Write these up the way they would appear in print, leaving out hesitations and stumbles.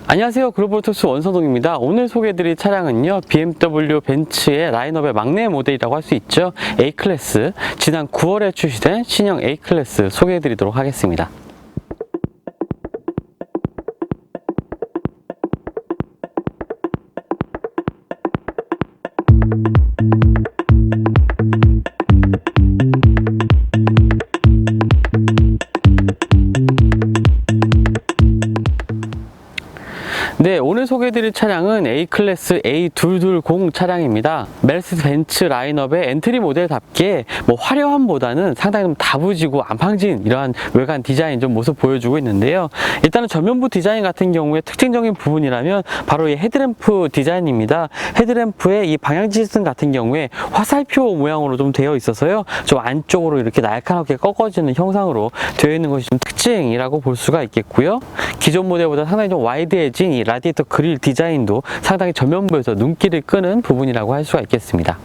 안녕하세요, 글로벌토스 원선동입니다. 오늘 소개해드릴 차량은요, BMW 벤츠의 라인업의 막내 모델이라고 할 수 있죠. A클래스, 지난 9월에 출시된 신형 A클래스 소개해드리도록 하겠습니다. 네, 오늘 소개해드릴 차량은 A클래스 A220 차량입니다. 메르세데스 벤츠 라인업의 엔트리 모델답게 화려함보다는 상당히 좀 다부지고 안팡진 이러한 외관 디자인 좀 모습 보여주고 있는데요. 일단은 전면부 디자인 같은 경우에 특징적인 부분이라면 바로 이 헤드램프 디자인입니다. 헤드램프의 이 방향지 시스템 같은 경우에 화살표 모양으로 좀 되어 있어서요. 좀 안쪽으로 이렇게 날카롭게 꺾어지는 형상으로 되어 있는 것이 좀 특징이라고 볼 수가 있겠고요. 기존 모델보다 상당히 좀 와이드해진 이 라디에이터 그릴 디자인도 상당히 전면부에서 눈길을 끄는 부분이라고 할 수가 있겠습니다.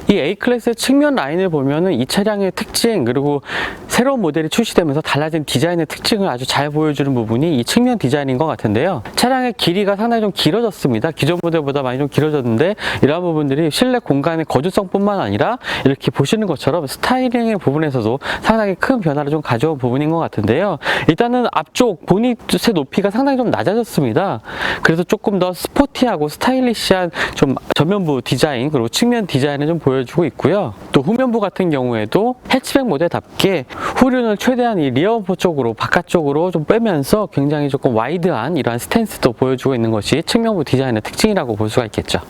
이 A클래스의 측면 라인을 보면은 이 차량의 특징, 그리고 새로운 모델이 출시되면서 달라진 디자인의 특징을 아주 잘 보여주는 부분이 이 측면 디자인인 것 같은데요. 차량의 길이가 상당히 좀 길어졌습니다. 기존 모델보다 많이 좀 길어졌는데, 이러한 부분들이 실내 공간의 거주성뿐만 아니라 이렇게 보시는 것처럼 스타일링의 부분에서도 상당히 큰 변화를 좀 가져온 부분인 것 같은데요. 일단은 앞쪽 보닛의 높이가 상당히 좀 낮아졌습니다. 그래서 조금 더 스포티하고 스타일리시한 좀 전면부 디자인, 그리고 측면 디자인을 좀 보여주고 있고요. 또 후면부 같은 경우에도 해치백 모델답게 후륜을 최대한 이 리어범퍼 쪽으로 바깥쪽으로 좀 빼면서 굉장히 조금 와이드한 이러한 스탠스도 보여주고 있는 것이 측면부 디자인의 특징이라고 볼 수가 있겠죠.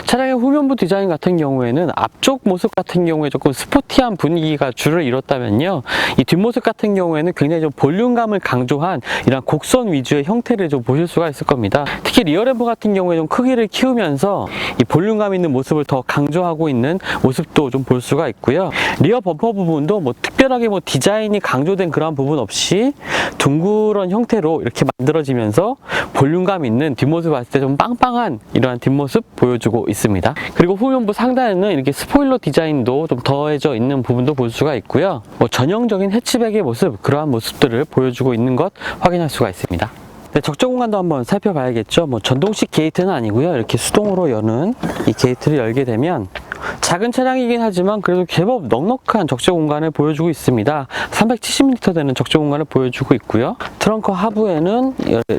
차량의 후면부 디자인 같은 경우에는 앞쪽 모습 같은 경우에 조금 스포티한 분위기가 주를 이뤘다면요, 이 뒷모습 같은 경우에는 굉장히 좀 볼륨감을 강조한 이런 곡선 위주의 형태를 좀 보실 수가 있을 겁니다. 특히 리어램프 같은 경우에 좀 크기를 키우면서 이 볼륨감 있는 모습을 더 강조하고 있는 모습도 좀 볼 수가 있고요. 리어 범퍼 부분도 특별하게 디자인이 강조된 그런 부분 없이 둥그런 형태로 이렇게 만들어지면서 볼륨감 있는 뒷모습 봤을 때 좀 빵빵한 이러한 뒷모습 보여주고 있습니다. 그리고 후면부 상단에는 이렇게 스포일러 디자인도 좀 더해져 있는 부분도 볼 수가 있고요. 전형적인 해치백의 모습, 그러한 모습들을 보여주고 있는 것 확인할 수가 있습니다. 네, 적재 공간도 한번 살펴봐야겠죠. 전동식 게이트는 아니고요. 이렇게 수동으로 여는 이 게이트를 열게 되면 작은 차량이긴 하지만 그래도 제법 넉넉한 적재 공간을 보여주고 있습니다. 370m 되는 적재 공간을 보여주고 있고요. 트렁크 하부에는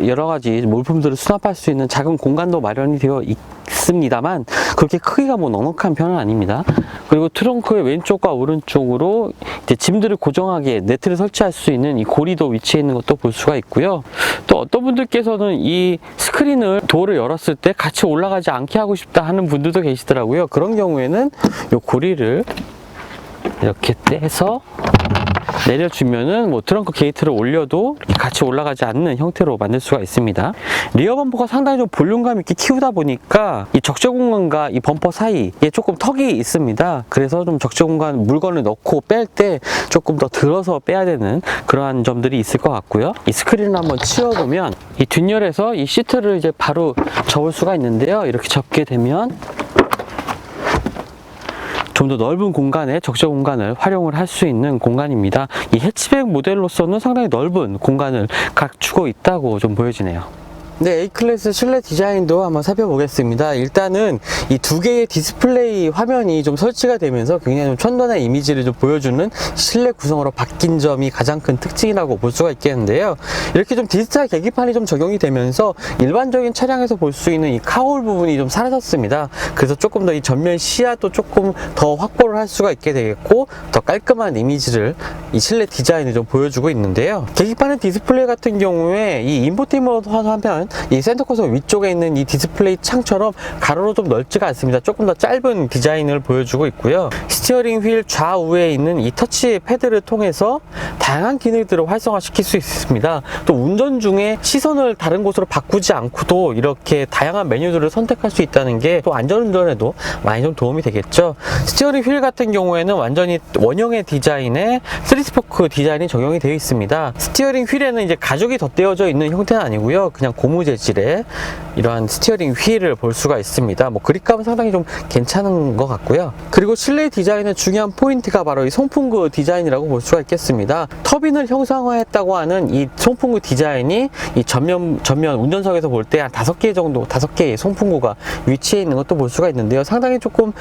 여러 가지 물품들을 수납할 수 있는 작은 공간도 마련이 되어 있습니다만 그렇게 크기가 넉넉한 편은 아닙니다. 그리고 트렁크의 왼쪽과 오른쪽으로 이제 짐들을 고정하게 네트를 설치할 수 있는 이 고리도 위치해 있는 것도 볼 수가 있고요. 또 어떤 분들께서는 이 스크린을 도어를 열었을 때 같이 올라가지 않게 하고 싶다 하는 분들도 계시더라고요. 그런 경우에는 이 고리를 이렇게 떼서 내려주면은 트렁크 게이트를 올려도 같이 올라가지 않는 형태로 만들 수가 있습니다. 리어 범퍼가 상당히 좀 볼륨감 있게 키우다 보니까 이 적재 공간과 이 범퍼 사이에 조금 턱이 있습니다. 그래서 좀 적재 공간 물건을 넣고 뺄 때 조금 더 들어서 빼야 되는 그러한 점들이 있을 것 같고요. 이 스크린을 한번 치워보면 이 뒷열에서 이 시트를 이제 바로 접을 수가 있는데요. 이렇게 접게 되면 좀 더 넓은 공간에 적재 공간을 활용을 할 수 있는 공간입니다. 이 해치백 모델로서는 상당히 넓은 공간을 갖추고 있다고 좀 보여지네요. 네, A클래스 실내 디자인도 한번 살펴보겠습니다. 일단은 이 두 개의 디스플레이 화면이 좀 설치가 되면서 굉장히 좀 촌단한 이미지를 좀 보여주는 실내 구성으로 바뀐 점이 가장 큰 특징이라고 볼 수가 있겠는데요. 이렇게 좀 디지털 계기판이 좀 적용이 되면서 일반적인 차량에서 볼 수 있는 이 카울 부분이 좀 사라졌습니다. 그래서 조금 더 이 전면 시야도 조금 더 확보를 할 수가 있게 되겠고, 더 깔끔한 이미지를 이 실내 디자인을 좀 보여주고 있는데요. 계기판의 디스플레이 같은 경우에 이 인포테인먼트 화면, 이 센터 콘솔 위쪽에 있는 이 디스플레이 창처럼 가로로 좀 넓지가 않습니다. 조금 더 짧은 디자인을 보여주고 있고요. 스티어링 휠 좌우에 있는 이 터치 패드를 통해서 다양한 기능들을 활성화시킬 수 있습니다. 또 운전 중에 시선을 다른 곳으로 바꾸지 않고도 이렇게 다양한 메뉴들을 선택할 수 있다는 게 또 안전운전에도 많이 좀 도움이 되겠죠. 스티어링 휠 같은 경우에는 완전히 원형의 디자인에 3스포크 디자인이 적용이 되어 있습니다. 스티어링 휠에는 이제 가죽이 덧대어져 있는 형태는 아니고요. 그냥 고무 고무 재질의 이러한 스티어링 휠을 볼 수가 있습니다. 뭐 그립감은 상당히 좀 괜찮은 것 같고요. 그리고 실내 디자인의 중요한 포인트가 바로 이 송풍구 디자인이라고 볼 수가 있겠습니다. 터빈을 형상화했다고 하는 이 송풍구 디자인이 이 전면 운전석에서 볼 때 한 5개 정도, 5개의 송풍구가 위치해 있는 것도 볼 수가 있는데요. 상당히 조금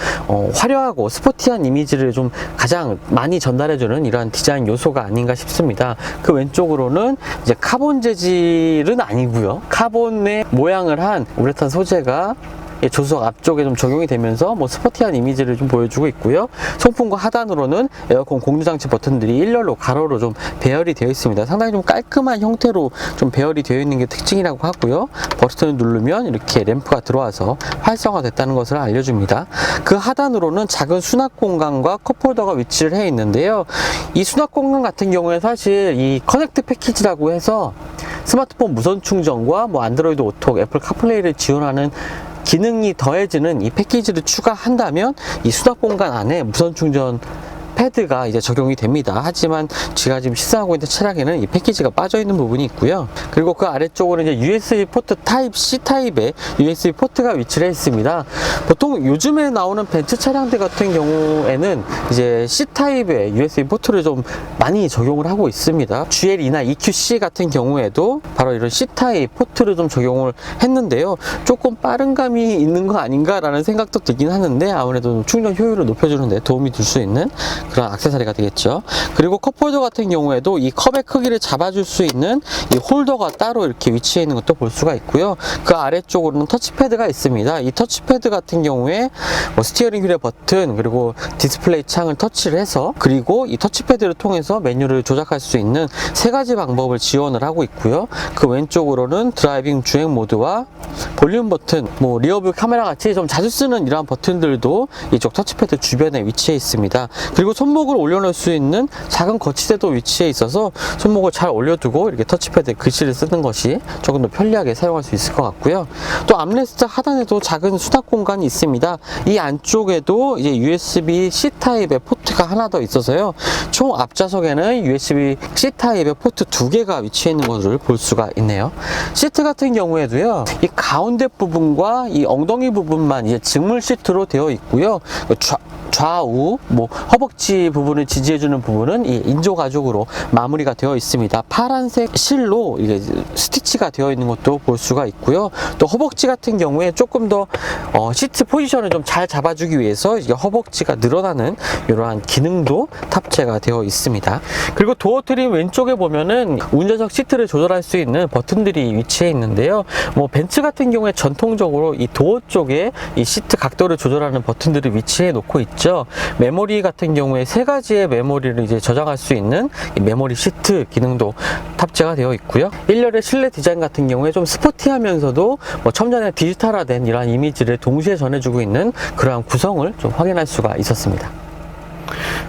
화려하고 스포티한 이미지를 좀 가장 많이 전달해주는 이러한 디자인 요소가 아닌가 싶습니다. 그 왼쪽으로는 이제 카본 재질은 아니고요. 카본의 모양을 한 우레탄 소재가 조수석 앞쪽에 좀 적용이 되면서 뭐 스포티한 이미지를 좀 보여주고 있고요. 송풍구 하단으로는 에어컨 공조장치 버튼들이 일렬로 가로로 좀 배열이 되어 있습니다. 상당히 좀 깔끔한 형태로 좀 배열이 되어 있는 게 특징이라고 하고요. 버튼을 누르면 이렇게 램프가 들어와서 활성화됐다는 것을 알려줍니다. 그 하단으로는 작은 수납 공간과 컵홀더가 위치를 해 있는데요. 이 수납 공간 같은 경우에 사실 이 커넥트 패키지라고 해서 스마트폰 무선 충전과 뭐 안드로이드 오토, 애플 카플레이를 지원하는 기능이 더해지는 이 패키지를 추가한다면 이 수납 공간 안에 무선 충전 패드가 이제 적용이 됩니다. 하지만 제가 지금 시승하고 있는 차량에는 이 패키지가 빠져 있는 부분이 있고요. 그리고 그 아래쪽으로 이제 USB 포트 타입 C 타입의 USB 포트가 위치를 해 있습니다. 보통 요즘에 나오는 벤츠 차량들 같은 경우에는 이제 C 타입의 USB 포트를 좀 많이 적용을 하고 있습니다. GLE나 EQC 같은 경우에도 바로 이런 C 타입 포트를 좀 적용을 했는데요. 조금 빠른 감이 있는 거 아닌가라는 생각도 들긴 하는데 아무래도 충전 효율을 높여주는 데 도움이 될 수 있는 그런 액세서리가 되겠죠. 그리고 컵홀더 같은 경우에도 이 컵의 크기를 잡아줄 수 있는 이 홀더가 따로 이렇게 위치해 있는 것도 볼 수가 있고요. 그 아래쪽으로는 터치패드가 있습니다. 이 터치패드 같은 경우에 뭐 스티어링 휠의 버튼 그리고 디스플레이 창을 터치를 해서 그리고 이 터치패드를 통해서 메뉴를 조작할 수 있는 3가지 방법을 지원을 하고 있고요. 그 왼쪽으로는 드라이빙 주행 모드와 볼륨 버튼, 뭐 리어뷰 카메라 같이 좀 자주 쓰는 이러한 버튼들도 이쪽 터치패드 주변에 위치해 있습니다. 그리고 손목을 올려놓을 수 있는 작은 거치대도 위치해 있어서 손목을 잘 올려두고 이렇게 터치패드에 글씨를 쓰는 것이 조금 더 편리하게 사용할 수 있을 것 같고요. 또 암레스트 하단에도 작은 수납 공간이 있습니다. 이 안쪽에도 이제 USB-C 타입의 포트가 하나 더 있어서요. 총 앞좌석에는 USB-C 타입의 포트 2개가 위치해 있는 것을 볼 수가 있네요. 시트 같은 경우에도요. 이 가운데 부분과 이 엉덩이 부분만 이제 직물 시트로 되어 있고요. 좌우 뭐 허벅지 부분을 지지해주는 부분은 이 인조 가죽으로 마무리가 되어 있습니다. 파란색 실로 이게 스티치가 되어 있는 것도 볼 수가 있고요. 또 허벅지 같은 경우에 조금 더 시트 포지션을 좀 잘 잡아주기 위해서 이게 허벅지가 늘어나는 이러한 기능도 탑재가 되어 있습니다. 그리고 도어 트림 왼쪽에 보면은 운전석 시트를 조절할 수 있는 버튼들이 위치해 있는데요. 뭐 벤츠 같은 경우에 전통적으로 이 도어 쪽에 이 시트 각도를 조절하는 버튼들을 위치해 놓고 있죠. 메모리 같은 경우에 3가지의 메모리를 이제 저장할 수 있는 이 메모리 시트 기능도 탑재가 되어 있고요. 1열의 실내 디자인 같은 경우에 좀 스포티하면서도 뭐 첨단의 디지털화된 이러한 이미지를 동시에 전해주고 있는 그러한 구성을 좀 확인할 수가 있었습니다.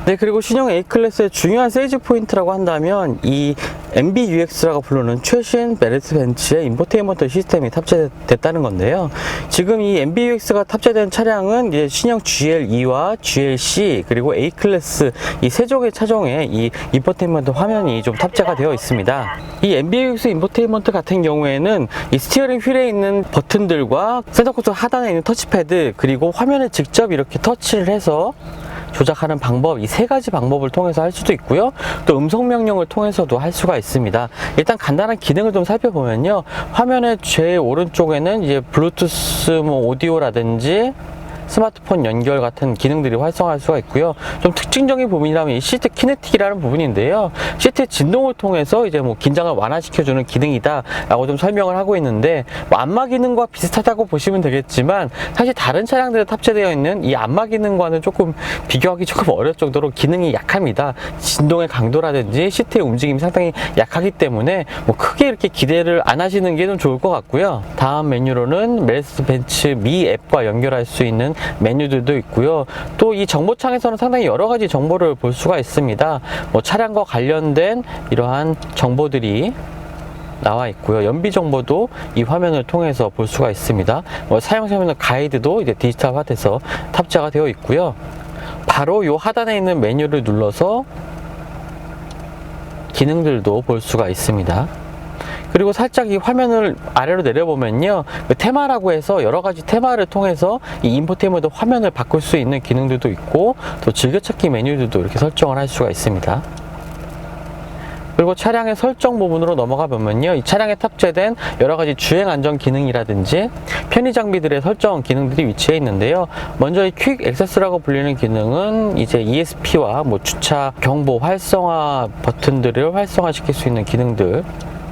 네, 그리고 신형 A클래스의 중요한 세일즈 포인트라고 한다면 이 MBUX라고 부르는 최신 메르스 벤츠의 인포테인먼트 시스템이 탑재됐다는 건데요. 지금 이 MBUX가 탑재된 차량은 이제 신형 GLE와 GLC 그리고 A클래스 이 3종의 차종에 이 인포테인먼트 화면이 좀 탑재가 되어 있습니다. 이 MBUX 인포테인먼트 같은 경우에는 이 스티어링 휠에 있는 버튼들과 센터 콘솔 하단에 있는 터치패드 그리고 화면을 직접 이렇게 터치를 해서 조작하는 방법, 이 3가지 방법을 통해서 할 수도 있고요. 또 음성 명령을 통해서도 할 수가 있습니다. 일단 간단한 기능을 좀 살펴보면요. 화면의 제일 오른쪽에는 이제 블루투스 뭐 오디오라든지 스마트폰 연결 같은 기능들이 활성화할 수가 있고요. 좀 특징적인 부분이라면 이 시트 키네틱이라는 부분인데요. 시트 진동을 통해서 이제 뭐 긴장을 완화시켜주는 기능이다 라고 좀 설명을 하고 있는데 뭐 안마 기능과 비슷하다고 보시면 되겠지만 사실 다른 차량들에 탑재되어 있는 이 안마 기능과는 조금 비교하기 조금 어려울 정도로 기능이 약합니다. 진동의 강도라든지 시트의 움직임이 상당히 약하기 때문에 뭐 크게 이렇게 기대를 안 하시는 게 좀 좋을 것 같고요. 다음 메뉴로는 메르세데스 벤츠 미 앱과 연결할 수 있는 메뉴들도 있고요. 또 이 정보창에서는 상당히 여러 가지 정보를 볼 수가 있습니다. 뭐 차량과 관련된 이러한 정보들이 나와 있고요. 연비 정보도 이 화면을 통해서 볼 수가 있습니다. 뭐 사용 설명 가이드도 이제 디지털화돼서 탑재가 되어 있고요. 바로 이 하단에 있는 메뉴를 눌러서 기능들도 볼 수가 있습니다. 그리고 살짝 이 화면을 아래로 내려보면요, 그 테마라고 해서 여러 가지 테마를 통해서 이 인포테인먼트 화면을 바꿀 수 있는 기능들도 있고, 또 즐겨찾기 메뉴들도 이렇게 설정을 할 수가 있습니다. 그리고 차량의 설정 부분으로 넘어가 보면요, 이 차량에 탑재된 여러 가지 주행 안전 기능이라든지 편의 장비들의 설정 기능들이 위치해 있는데요. 먼저 이 퀵 액세스라고 불리는 기능은 이제 ESP와 뭐 주차 경보 활성화 버튼들을 활성화시킬 수 있는 기능들,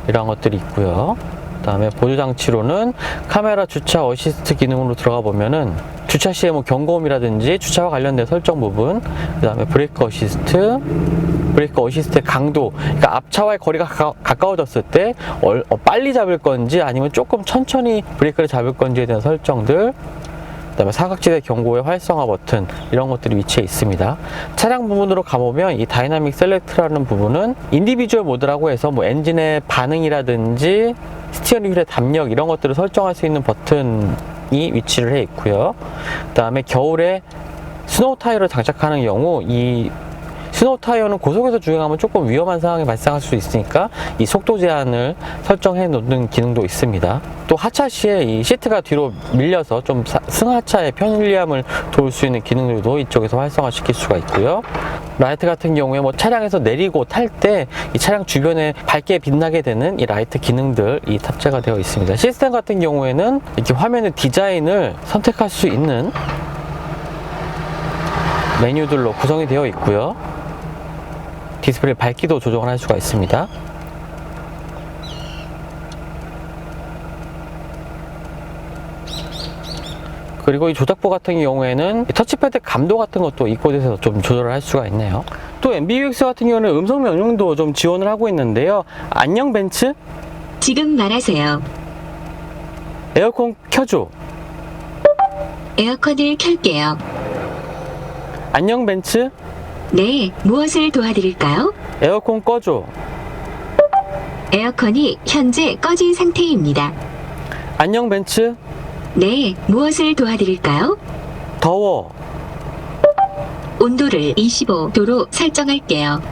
이런 것들이 있고요. 그 다음에 보조 장치로는 카메라 주차 어시스트 기능으로 들어가 보면은 주차 시에 뭐 경고음이라든지 주차와 관련된 설정 부분, 그 다음에 브레이크 어시스트의 강도, 그러니까 앞차와의 거리가 가까워졌을 때 빨리 잡을 건지 아니면 조금 천천히 브레이크를 잡을 건지에 대한 설정들, 그 다음에 사각지대 경고의 활성화 버튼, 이런 것들이 위치해 있습니다. 차량 부분으로 가보면 이 다이나믹 셀렉트라는 부분은 인디비주얼 모드라고 해서 뭐 엔진의 반응이라든지 스티어링 휠의 담력, 이런 것들을 설정할 수 있는 버튼이 위치를 해 있고요. 그 다음에 겨울에 스노우 타이어를 장착하는 경우 이 스노우 타이어는 고속에서 주행하면 조금 위험한 상황이 발생할 수 있으니까 이 속도 제한을 설정해 놓는 기능도 있습니다. 또 하차 시에 이 시트가 뒤로 밀려서 좀 승하차의 편리함을 도울 수 있는 기능들도 이쪽에서 활성화시킬 수가 있고요. 라이트 같은 경우에 뭐 차량에서 내리고 탈 때 이 차량 주변에 밝게 빛나게 되는 이 라이트 기능들이 탑재가 되어 있습니다. 시스템 같은 경우에는 이렇게 화면의 디자인을 선택할 수 있는 메뉴들로 구성이 되어 있고요. 디스플레이 밝기도 조정을 할 수가 있습니다. 그리고 이 조작부 같은 경우에는 터치패드 감도 같은 것도 이 곳에서 좀 조절을 할 수가 있네요. 또 MBUX 같은 경우는 음성 명령도 좀 지원을 하고 있는데요. 안녕 벤츠? 지금 말하세요. 에어컨 켜줘. 에어컨을 켤게요. 안녕 벤츠? 네, 무엇을 도와드릴까요? 에어컨 꺼줘. 에어컨이 현재 꺼진 상태입니다. 안녕 벤츠? 네, 무엇을 도와드릴까요? 더워. 온도를 25도로 설정할게요.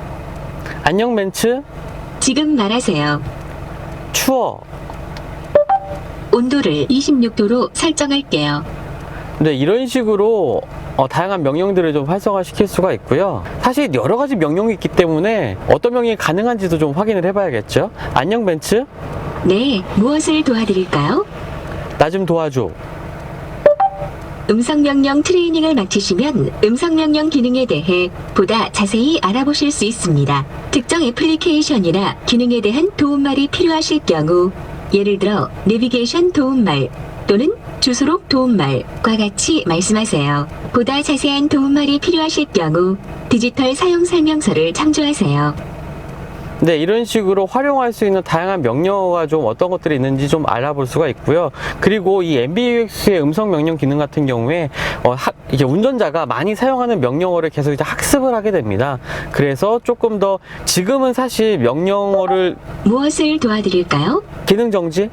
안녕 벤츠? 지금 말하세요. 추워. 온도를 26도로 설정할게요. 네, 이런 식으로 다양한 명령들을 좀 활성화시킬 수가 있고요. 사실 여러 가지 명령이 있기 때문에 어떤 명령이 가능한지도 좀 확인을 해봐야겠죠. 안녕 벤츠? 네, 무엇을 도와드릴까요? 나 좀 도와줘. 음성명령 트레이닝을 마치시면 음성명령 기능에 대해 보다 자세히 알아보실 수 있습니다. 특정 애플리케이션이나 기능에 대한 도움말이 필요하실 경우, 예를 들어 내비게이션 도움말 또는 주소록 도움말과 같이 말씀하세요. 보다 자세한 도움말이 필요하실 경우 디지털 사용 설명서를 참조하세요. 네, 이런 식으로 활용할 수 있는 다양한 명령어가 좀 어떤 것들이 있는지 좀 알아볼 수가 있고요. 그리고 이 MBUX의 음성 명령 기능 같은 경우에 이제 운전자가 많이 사용하는 명령어를 계속 이제 학습을 하게 됩니다. 그래서 조금 더 지금은 사실 명령어를 무엇을 도와드릴까요? 기능 정지?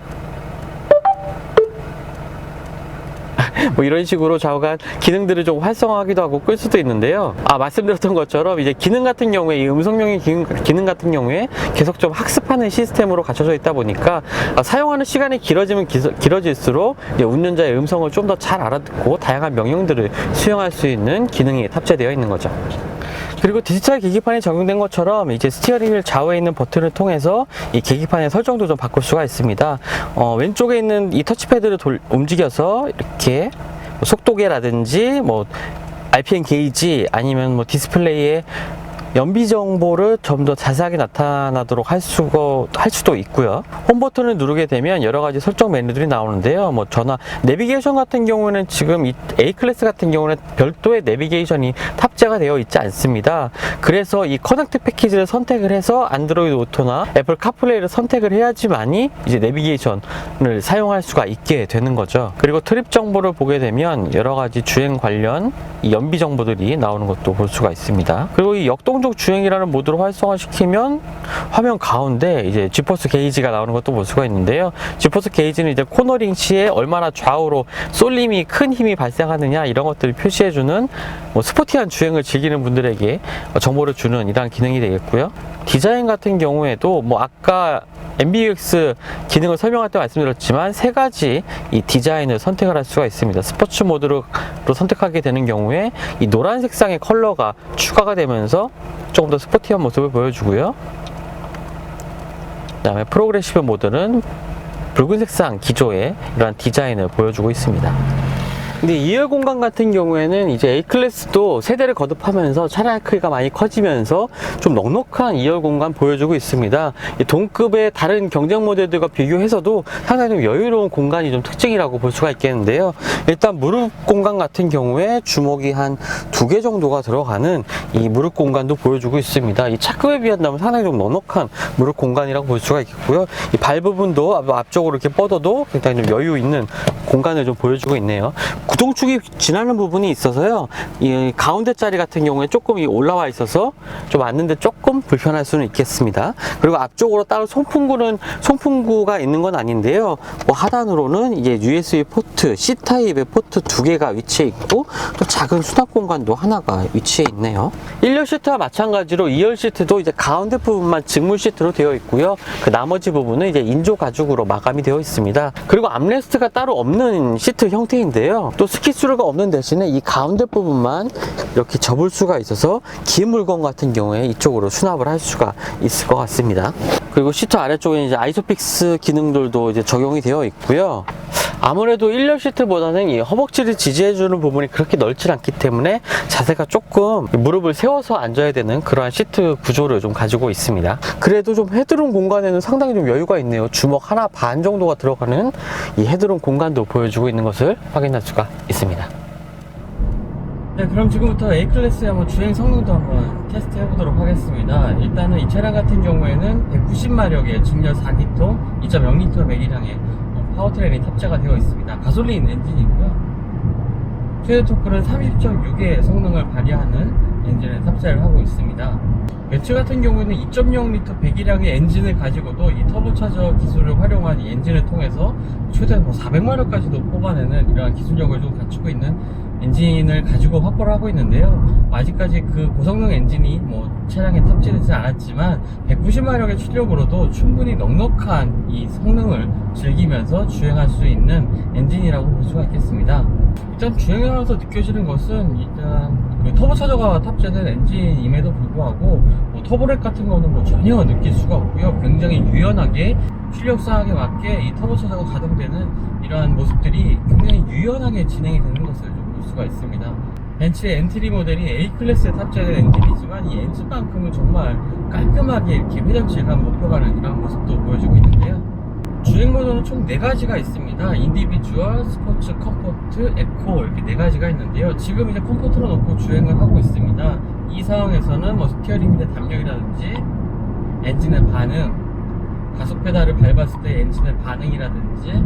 뭐 이런 식으로 좌우간 기능들을 좀 활성화하기도 하고 끌 수도 있는데요. 말씀드렸던 것처럼 이제 기능 같은 경우에 이 음성명령 기능 같은 경우에 계속 좀 학습하는 시스템으로 갖춰져 있다 보니까 사용하는 시간이 길어지면 길어질수록 이제 운전자의 음성을 좀 더 잘 알아듣고 다양한 명령들을 수행할 수 있는 기능이 탑재되어 있는 거죠. 그리고 디지털 계기판이 적용된 것처럼 이제 스티어링 휠 좌우에 있는 버튼을 통해서 이 계기판의 설정도 좀 바꿀 수가 있습니다. 왼쪽에 있는 이 터치패드를 움직여서 이렇게 속도계라든지 뭐 RPM 게이지 아니면 뭐 디스플레이에 연비 정보를 좀 더 자세하게 나타나도록 할 수도 있고요. 홈 버튼을 누르게 되면 여러 가지 설정 메뉴들이 나오는데요. 뭐 전화, 내비게이션 같은 경우는 지금 이 A 클래스 같은 경우는 별도의 내비게이션이 탑재가 되어 있지 않습니다. 그래서 이 커넥트 패키지를 선택을 해서 안드로이드 오토나 애플 카플레이를 선택을 해야지만이 이제 내비게이션을 사용할 수가 있게 되는 거죠. 그리고 트립 정보를 보게 되면 여러 가지 주행 관련 이 연비 정보들이 나오는 것도 볼 수가 있습니다. 그리고 이 역동적 주행이라는 모드로 활성화시키면 화면 가운데 이제 지포스 게이지가 나오는 것도 볼 수가 있는데요. 지포스 게이지는 이제 코너링 시에 얼마나 좌우로 쏠림이 큰 힘이 발생하느냐 이런 것들을 표시해주는 뭐 스포티한 주행을 즐기는 분들에게 정보를 주는 이러한 기능이 되겠고요. 디자인 같은 경우에도 뭐 아까 MBUX 기능을 설명할 때 말씀드렸지만 세 가지 이 디자인을 선택을 할 수가 있습니다. 스포츠 모드로 선택하게 되는 경우에 이 노란 색상의 컬러가 추가가 되면서 조금 더 스포티한 모습을 보여주고요. 그 다음에 프로그레시브 모드는 붉은 색상 기조의 이러한 디자인을 보여주고 있습니다. 근데 2열 공간 같은 경우에는 이제 A클래스도 세대를 거듭하면서 차량의 크기가 많이 커지면서 좀 넉넉한 2열 공간 보여주고 있습니다. 이 동급의 다른 경쟁 모델들과 비교해서도 상당히 좀 여유로운 공간이 좀 특징이라고 볼 수가 있겠는데요. 일단 무릎 공간 같은 경우에 주먹이 한 2개 정도가 들어가는 이 무릎 공간도 보여주고 있습니다. 이 차급에 비한다면 상당히 좀 넉넉한 무릎 공간이라고 볼 수가 있겠고요. 이 발 부분도 앞쪽으로 이렇게 뻗어도 굉장히 좀 여유 있는 공간을 좀 보여주고 있네요. 구동축이 지나는 부분이 있어서요. 이 가운데 자리 같은 경우에 조금 올라와 있어서 좀 앉는데 조금 불편할 수는 있겠습니다. 그리고 앞쪽으로 따로 송풍구가 있는 건 아닌데요. 뭐 하단으로는 이제 USB 포트, C타입의 포트 2개가 위치해 있고 또 작은 수납 공간도 하나가 위치해 있네요. 1열 시트와 마찬가지로 2열 시트도 이제 가운데 부분만 직물 시트로 되어 있고요. 그 나머지 부분은 이제 인조 가죽으로 마감이 되어 있습니다. 그리고 암레스트가 따로 없는 시트 형태인데요. 또 스키스루가 없는 대신에 이 가운데 부분만 이렇게 접을 수가 있어서 긴 물건 같은 경우에 이쪽으로 수납을 할 수가 있을 것 같습니다. 그리고 시트 아래쪽에 이제 아이소픽스 기능들도 이제 적용이 되어 있고요. 아무래도 1열 시트보다는 이 허벅지를 지지해주는 부분이 그렇게 넓지 않기 때문에 자세가 조금 무릎을 세워서 앉아야 되는 그러한 시트 구조를 좀 가지고 있습니다. 그래도 좀 헤드룸 공간에는 상당히 좀 여유가 있네요. 주먹 하나 반 정도가 들어가는 이 헤드룸 공간도 보여주고 있는 것을 확인할 수가 있습니다. 네, 그럼 지금부터 A클래스의 한번 주행 성능도 한번 테스트 해보도록 하겠습니다. 일단은 이 차량 같은 경우에는 190마력의 직렬 4기통 2.0L 매기량의 파워트레인이 탑재가 되어 있습니다. 가솔린 엔진이고요. 최대 토크는 30.6의 성능을 발휘하는 엔진을 탑재를 하고 있습니다. 매치 같은 경우에는 2.0L 배기량의 엔진을 가지고도 이 터보차저 기술을 활용한 이 엔진을 통해서 최대 400마력까지도 뽑아내는 이러한 기술력을 좀 갖추고 있는 엔진을 가지고 확보를 하고 있는데요. 아직까지 그 고성능 엔진이 차량에 탑재되지 않았지만 190마력의 출력으로도 충분히 넉넉한 이 성능을 즐기면서 주행할 수 있는 엔진이라고 볼 수가 있겠습니다. 일단 주행을 하면서 느껴지는 것은 일단 그 터보차저가 탑재된 엔진임에도 불구하고 터보렉 같은 거는 전혀 느낄 수가 없고요. 굉장히 유연하게 출력 사항에 맞게 이 터보차저가 가동되는 이러한 모습들이 굉장히 유연하게 진행이 되는 것을 좀 볼 수가 있습니다. 벤츠의 엔트리 모델이 A클래스에 탑재된 엔진이지만 이 엔진만큼은 정말 깔끔하게 이렇게 회전 질감 높여가는 이런 모습도 보여주고 있는데요. 주행 모드는 총 4가지가 있습니다. 인디비주얼, 스포츠, 컴포트, 에코 이렇게 4가지가 있는데요. 지금 이제 컴포트로 놓고 주행을 하고 있습니다. 이 상황에서는 스티어링의 담력이라든지 엔진의 반응, 가속 페달을 밟았을 때 엔진의 반응이라든지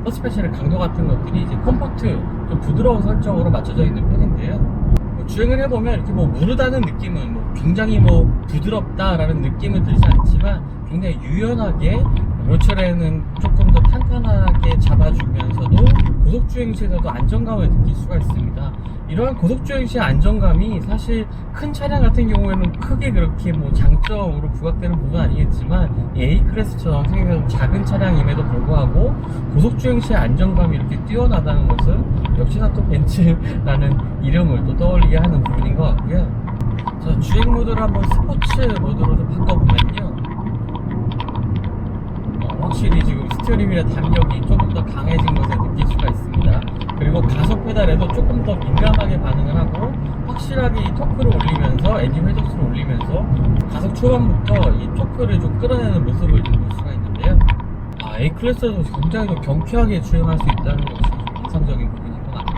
서스펜션의 강도 같은 것들이 이제 컴포트, 좀 부드러운 설정으로 맞춰져 있는 편인데요. 주행을 해보면 이렇게 무르다는 느낌은 굉장히 부드럽다라는 느낌은 들지 않지만 굉장히 유연하게 요철에는 조금 더 탄탄하게 잡아주면서도 고속주행 시에서도 안정감을 느낄 수가 있습니다. 이러한 고속주행 시의 안정감이 사실 큰 차량 같은 경우에는 크게 그렇게 장점으로 부각되는 부분은 아니겠지만 A클래스처럼 생각해서 작은 차량임에도 불구하고 고속주행 시의 안정감이 이렇게 뛰어나다는 것은 역시나 또 벤츠라는 이름을 또 떠올리게 하는 부분인 것 같고요. 자, 주행 모드를 한번 스포츠 모드로 좀 바꿔보면요. 확실히 지금 스티어링이나 담력이 조금 더 강해진 것을 느낄 수가 있습니다. 그리고 가속 페달에도 조금 더 민감하게 반응을 하고 확실하게 이 토크를 올리면서 엔진 회전수를 올리면서 가속 초반부터 이 토크를 좀 끌어내는 모습을 좀 볼 수가 있는데요. A클래스도 굉장히 좀 경쾌하게 주행할 수 있다는 것이 인상적인 부분인 것 같아요.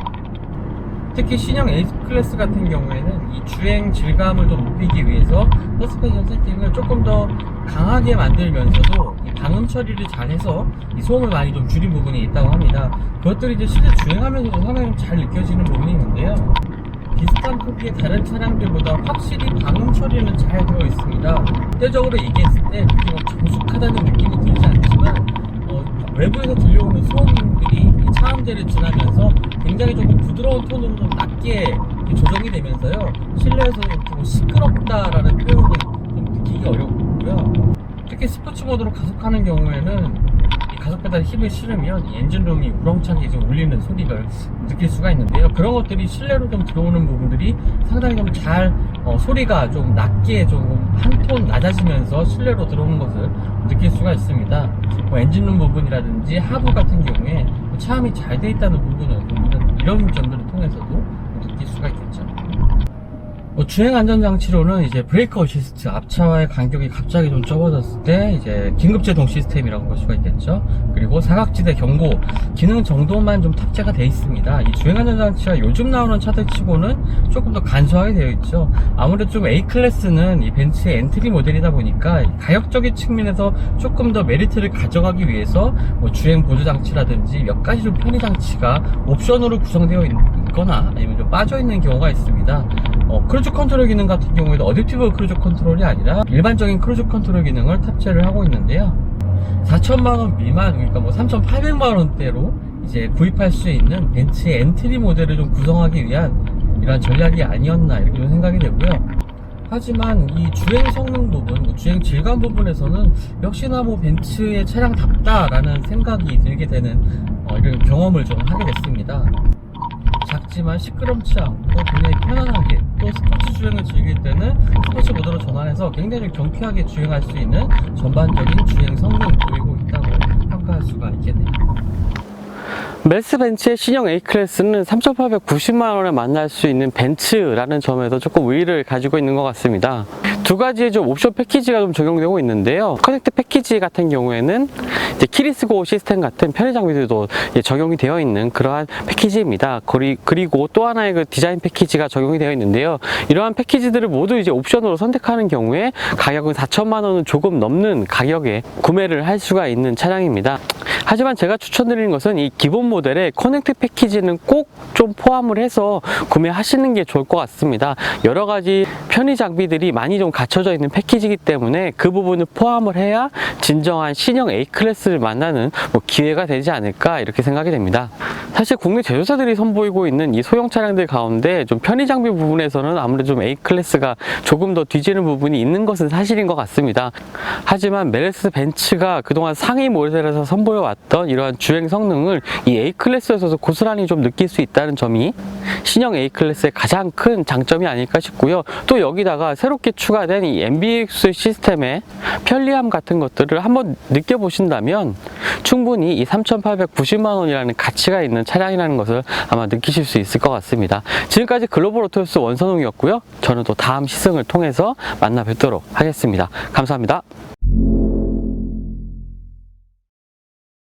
특히 신형 A클래스 같은 경우에는 이 주행 질감을 좀 높이기 위해서 서스펜션 세팅을 조금 더 강하게 만들면서도 이 방음 처리를 잘해서 이 소음을 많이 좀 줄인 부분이 있다고 합니다. 그것들이 이제 실제 주행하면서도 상당히 잘 느껴지는 부분이 있는데요. 비슷한 크기의 다른 차량들보다 확실히 방음 처리는 잘 되어 있습니다. 실제적으로 얘기했을 때 그렇게 정숙하다는 느낌이 들지 않지만 외부에서 들려오는 소음들이 이 차음대를 지나면서 굉장히 조금 부드러운 톤으로 좀 낮게 조정이 되면서요. 실내에서 시끄럽다라는 표현을 좀 느끼기 어렵고요. 특히 스포츠 모드로 가속하는 경우에는 이 가속 페달에 힘을 실으면 이 엔진룸이 우렁차게 좀 울리는 소리를 느낄 수가 있는데요. 그런 것들이 실내로 좀 들어오는 부분들이 상당히 좀 잘 소리가 좀 낮게 좀 한 톤 낮아지면서 실내로 들어오는 것을 느낄 수가 있습니다. 뭐 엔진룸 부분이라든지 하부 같은 경우에 차음이 잘 돼 있다는 부분을 이런 점들을 통해서도 느낄 수가 있겠죠. 주행 안전장치로는 이제 브레이크 어시스트, 앞차와의 간격이 갑자기 좀 좁아졌을 때 이제 긴급 제동 시스템이라고 볼 수가 있겠죠. 그리고 사각지대 경고 기능 정도만 좀 탑재가 되어 있습니다. 이 주행 안전장치가 요즘 나오는 차들 치고는 조금 더 간소하게 되어 있죠. 아무래도 좀 A클래스는 이 벤츠의 엔트리 모델이다 보니까 가격적인 측면에서 조금 더 메리트를 가져가기 위해서 뭐 주행 보조 장치라든지 몇 가지 좀 편의 장치가 옵션으로 구성되어 있거나 아니면 좀 빠져 있는 경우가 있습니다. 크루즈 컨트롤 기능 같은 경우에도 어댑티브 크루즈 컨트롤이 아니라 일반적인 크루즈 컨트롤 기능을 탑재를 하고 있는데요. 4천만원 미만, 그러니까 뭐 3,800만원대로 이제 구입할 수 있는 벤츠의 엔트리 모델을 좀 구성하기 위한 이러한 전략이 아니었나 이렇게 좀 생각이 되고요. 하지만 이 주행 성능 부분, 뭐 주행 질감 부분에서는 역시나 뭐 벤츠의 차량답다라는 생각이 들게 되는 이런 경험을 좀 하게 됐습니다. 작지만 시끄럽지 않고 굉장히 편안하게 또 스포츠 주행을 즐길 때는 스포츠 모드로 전환해서 굉장히 경쾌하게 주행할 수 있는 전반적인 주행 성능을 보이고 있다고 평가할 수가 있겠네요. 메르세데스벤츠의 신형 A클래스는 3,890만원에 만날 수 있는 벤츠라는 점에서 조금 우위를 가지고 있는 것 같습니다. 두 가지의 좀 옵션 패키지가 좀 적용되고 있는데요. 커넥트 패키지 같은 경우에는 이제 키리스고 시스템 같은 편의 장비들도 적용이 되어 있는 그러한 패키지입니다. 그리고 또 하나의 그 디자인 패키지가 적용이 되어 있는데요. 이러한 패키지들을 모두 이제 옵션으로 선택하는 경우에 가격은 4천만 원은 조금 넘는 가격에 구매를 할 수가 있는 차량입니다. 하지만 제가 추천드리는 것은 이 기본 모델의 커넥트 패키지는 꼭 좀 포함을 해서 구매하시는 게 좋을 것 같습니다. 여러 가지 편의 장비들이 많이 좀 갖춰져 있는 패키지이기 때문에 그 부분을 포함을 해야 진정한 신형 A클래스를 만나는 기회가 되지 않을까 이렇게 생각이 됩니다. 사실 국내 제조사들이 선보이고 있는 이 소형 차량들 가운데 좀 편의 장비 부분에서는 아무래도 좀 A클래스가 조금 더 뒤지는 부분이 있는 것은 사실인 것 같습니다. 하지만 메르세데스벤츠가 그동안 상위 모델에서 선보여왔던 이러한 주행 성능을 이 A클래스에서도 고스란히 좀 느낄 수 있다는 점이 신형 A클래스의 가장 큰 장점이 아닐까 싶고요. 또 여기다가 새롭게 추가된 이 MBX 시스템의 편리함 같은 것들을 한번 느껴보신다면 충분히 이 3,890만원이라는 가치가 있는 차량이라는 것을 아마 느끼실 수 있을 것 같습니다. 지금까지 글로벌 오토뉴스 원선웅이었고요. 저는 또 다음 시승을 통해서 만나 뵙도록 하겠습니다. 감사합니다.